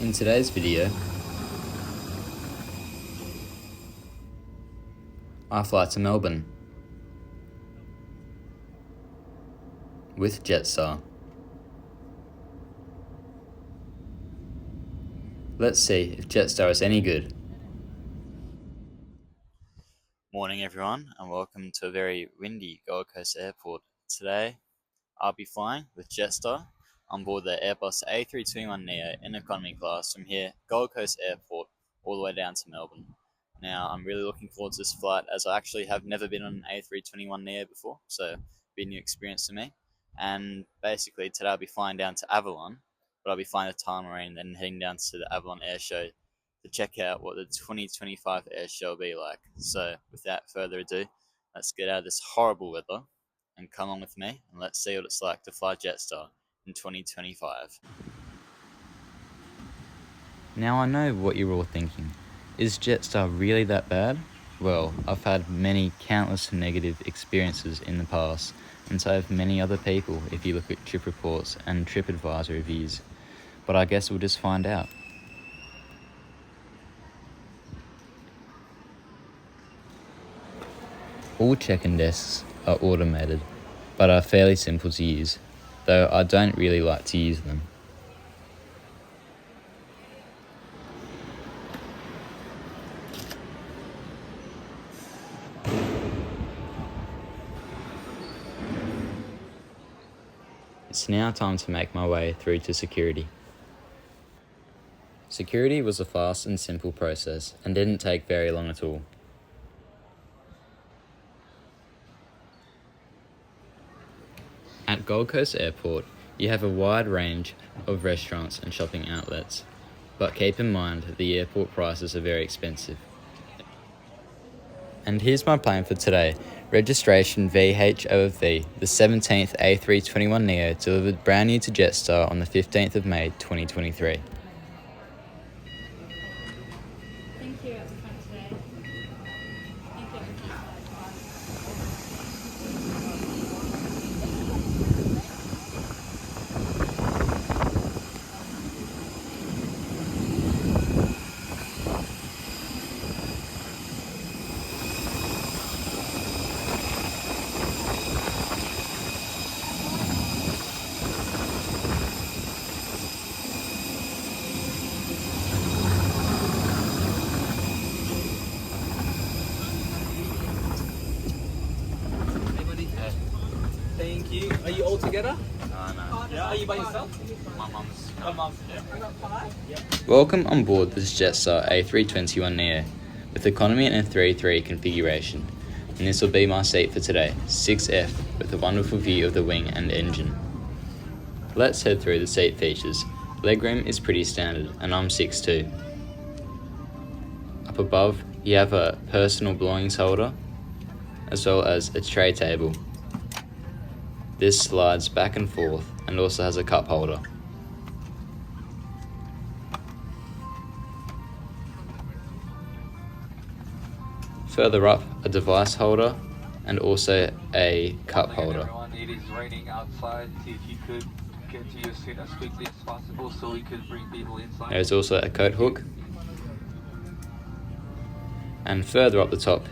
In today's video, I fly to Melbourne with Jetstar. Let's see if Jetstar is any good. Morning everyone, and welcome to a very windy Gold Coast airport. Today I'll be flying with Jetstar on board the Airbus A321 in economy class from here, Gold Coast Airport, all the way down to Melbourne. Now, I'm really looking forward to this flight as I actually have never been on an A321 before, so it'll be a new experience for me. And basically, today I'll be flying down to Avalon, but I'll be flying to TULL and then heading down to the Avalon Air Show to check out what the 2025 air show will be like. So, without further ado, let's get out of this horrible weather and come on with me and let's see what it's like to fly Jetstar in 2025. Now I know what you're all thinking. Is Jetstar really that bad? Well, I've had many countless negative experiences in the past, and so have many other people if you look at trip reports and TripAdvisor reviews. But I guess we'll just find out. All check-in desks are automated, but are fairly simple to use, though I don't really like to use them. It's now time to make my way through to security. Security was a fast and simple process and didn't take very long at all. At Gold Coast Airport, you have a wide range of restaurants and shopping outlets, but keep in mind that the airport prices are very expensive. And here's my plan for today. Registration VHOFV, the 17th A321neo, delivered brand new to Jetstar on the 15th of May 2023. Thank you at the front today. Thank you. Thank you. Are you all together? No. Yeah. Are you by yourself? My mum's. My mum. Yeah. Welcome on board this Jetstar A321neo with economy and a 3-3 configuration, and this will be my seat for today, 6F, with a wonderful view of the wing and engine. Let's head through the seat features. Legroom is pretty standard, and I'm 6'2". Up above, you have a personal belongings holder, as well as a tray table. This slides back and forth and also has a cup holder. Further up, a device holder and also a cup holder. Everyone, it is raining outside. See if you could get to your seat as quickly as possible so we could bring people inside. There's also a coat hook. And further up the top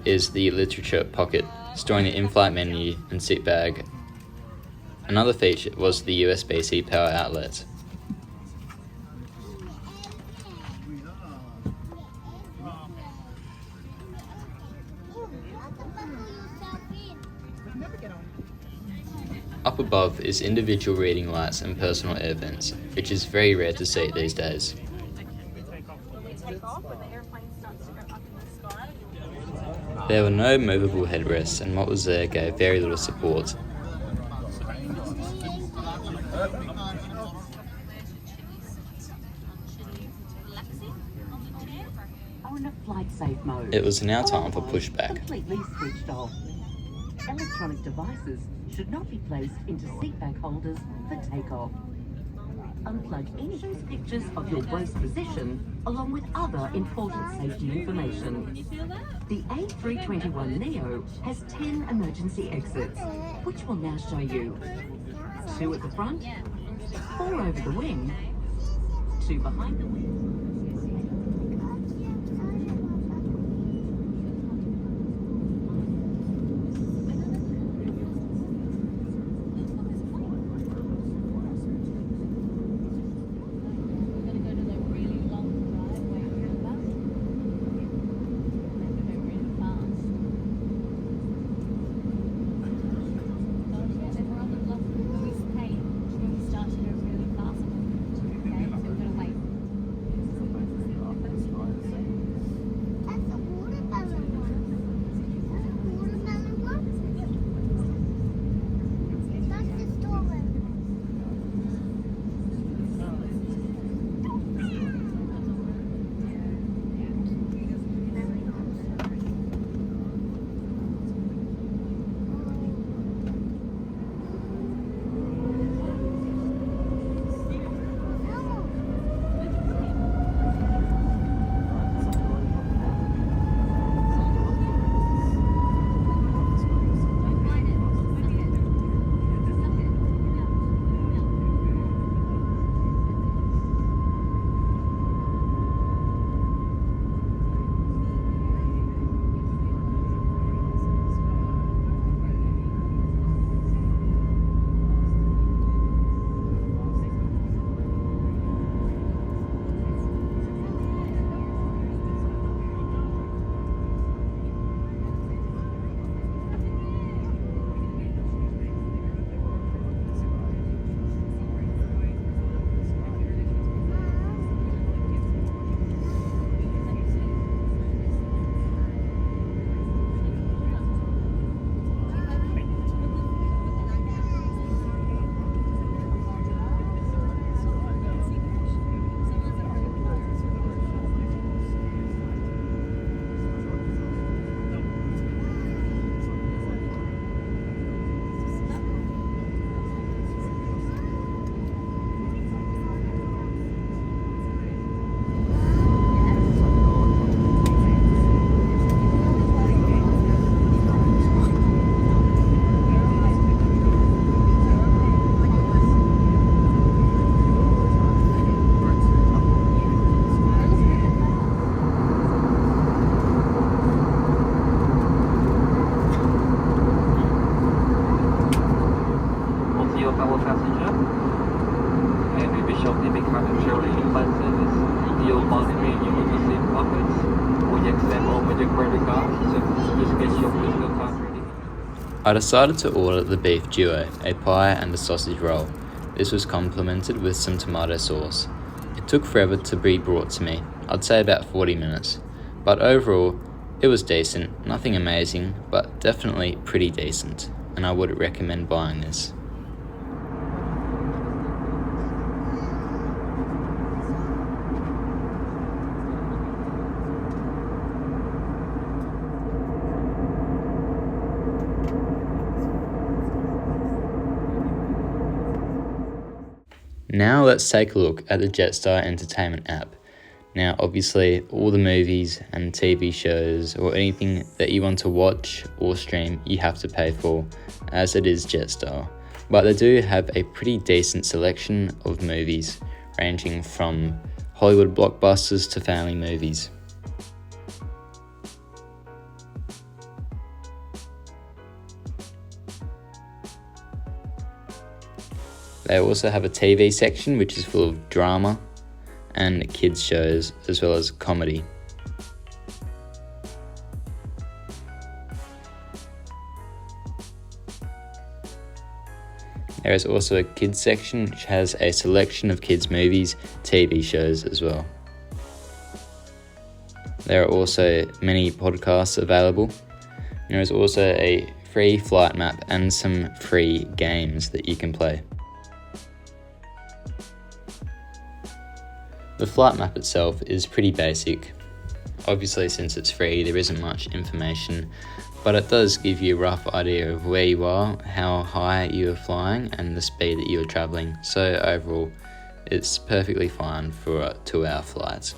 is the literature pocket, storing the in-flight menu and seat bag. Another feature was the USB-C power outlet. Up above is individual reading lights and personal air vents, which is very rare to see these days. When we take off, when the airplane starts to go up in the sky, There were no movable headrests, and what was there gave very little support. On a flight safe mode. It was now time for pushback. Completely switched off. Electronic devices should not be placed into seatback holders for takeoff. Unplug any shows pictures of your waist position along with other important safety information. The A321neo has 10 emergency exits, which will now show you 2 at the front, 4 over the wing, Two behind the wheel. I decided to order the beef duo, a pie and a sausage roll. This was complemented with some tomato sauce. It took forever to be brought to me, I'd say about 40 minutes. But overall, it was decent, nothing amazing, but definitely pretty decent, and I would recommend buying this. Now let's take a look at the Jetstar Entertainment app. Now obviously all the movies and TV shows or anything that you want to watch or stream you have to pay for, as it is Jetstar. But they do have a pretty decent selection of movies ranging from Hollywood blockbusters to family movies. They also have a TV section which is full of drama and kids shows as well as comedy. There is also a kids section which has a selection of kids movies, TV shows as well. There are also many podcasts available. There is also a free flight map and some free games that you can play. The flight map itself is pretty basic. Obviously, since it's free, there isn't much information, but it does give you a rough idea of where you are, how high you are flying, and the speed that you are travelling. So overall, it's perfectly fine for a 2-hour flight.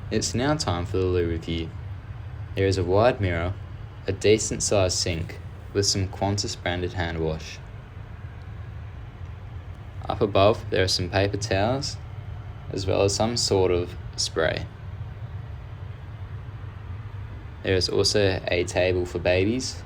It's now time for the loo review. There is a wide mirror, a decent sized sink with some Qantas branded hand wash. Up above there are some paper towels as well as some sort of spray. There is also a table for babies,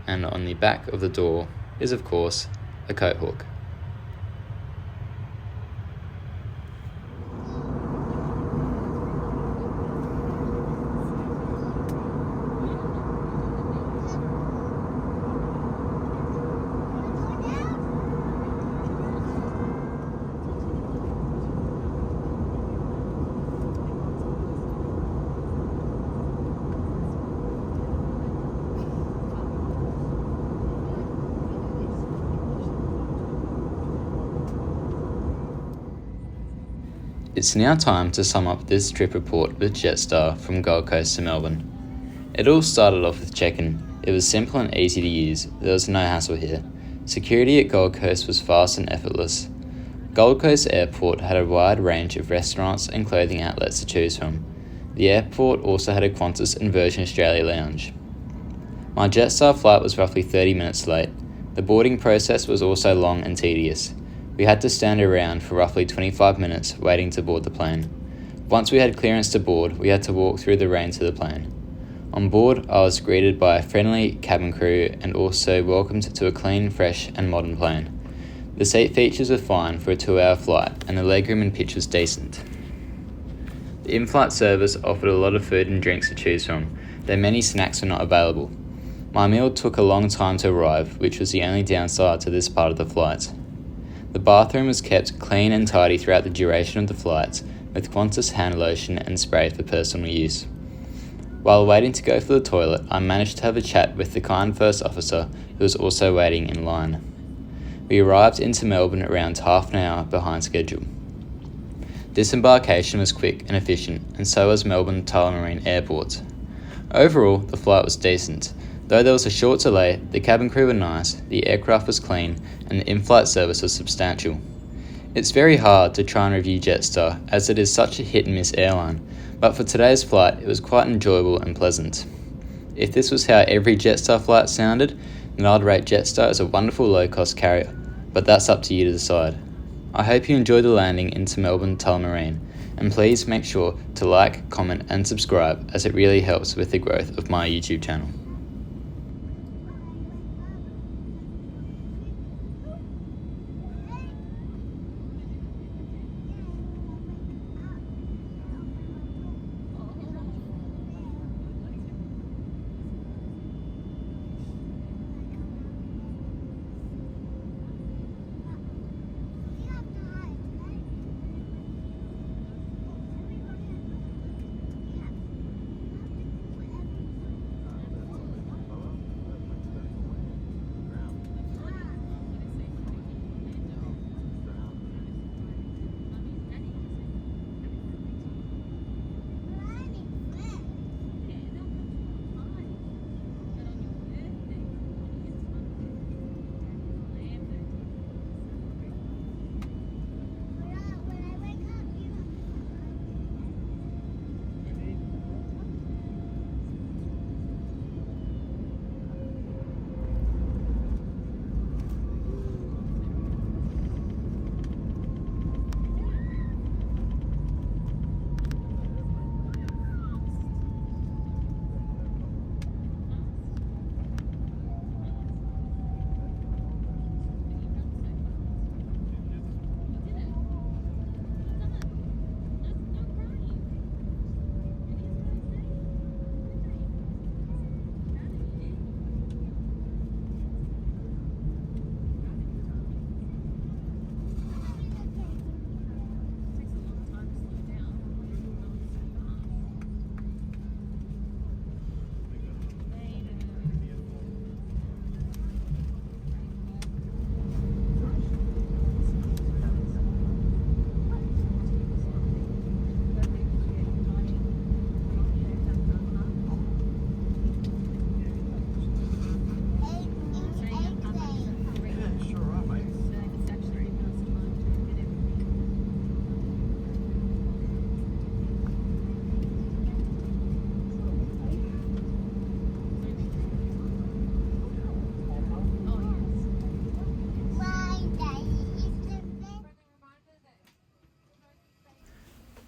and on the back of the door is of course a coat hook. It's now time to sum up this trip report with Jetstar from Gold Coast to Melbourne. It all started off with check-in. It was simple and easy to use. There was no hassle here. Security at Gold Coast was fast and effortless. Gold Coast Airport had a wide range of restaurants and clothing outlets to choose from. The airport also had a Qantas and Virgin Australia lounge. My Jetstar flight was roughly 30 minutes late. The boarding process was also long and tedious. We had to stand around for roughly 25 minutes waiting to board the plane. Once we had clearance to board, we had to walk through the rain to the plane. On board, I was greeted by a friendly cabin crew and also welcomed to a clean, fresh and modern plane. The seat features were fine for a 2-hour flight and the legroom and pitch was decent. The in-flight service offered a lot of food and drinks to choose from, though many snacks were not available. My meal took a long time to arrive, which was the only downside to this part of the flight. The bathroom was kept clean and tidy throughout the duration of the flight, with Qantas hand lotion and spray for personal use. While waiting to go for the toilet, I managed to have a chat with the kind first officer who was also waiting in line. We arrived into Melbourne around half an hour behind schedule. Disembarkation was quick and efficient, and so was Melbourne TULL Airport. Overall, the flight was decent. Though there was a short delay, the cabin crew were nice, the aircraft was clean, and the in-flight service was substantial. It's very hard to try and review Jetstar, as it is such a hit-and-miss airline, but for today's flight it was quite enjoyable and pleasant. If this was how every Jetstar flight sounded, then I'd rate Jetstar as a wonderful low-cost carrier, but that's up to you to decide. I hope you enjoyed the landing into Melbourne TULL, and please make sure to like, comment and subscribe, as it really helps with the growth of my YouTube channel.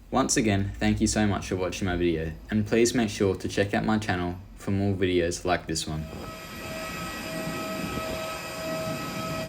Once again, thank you so much for watching my video, and please make sure to check out my channel for more videos like this one.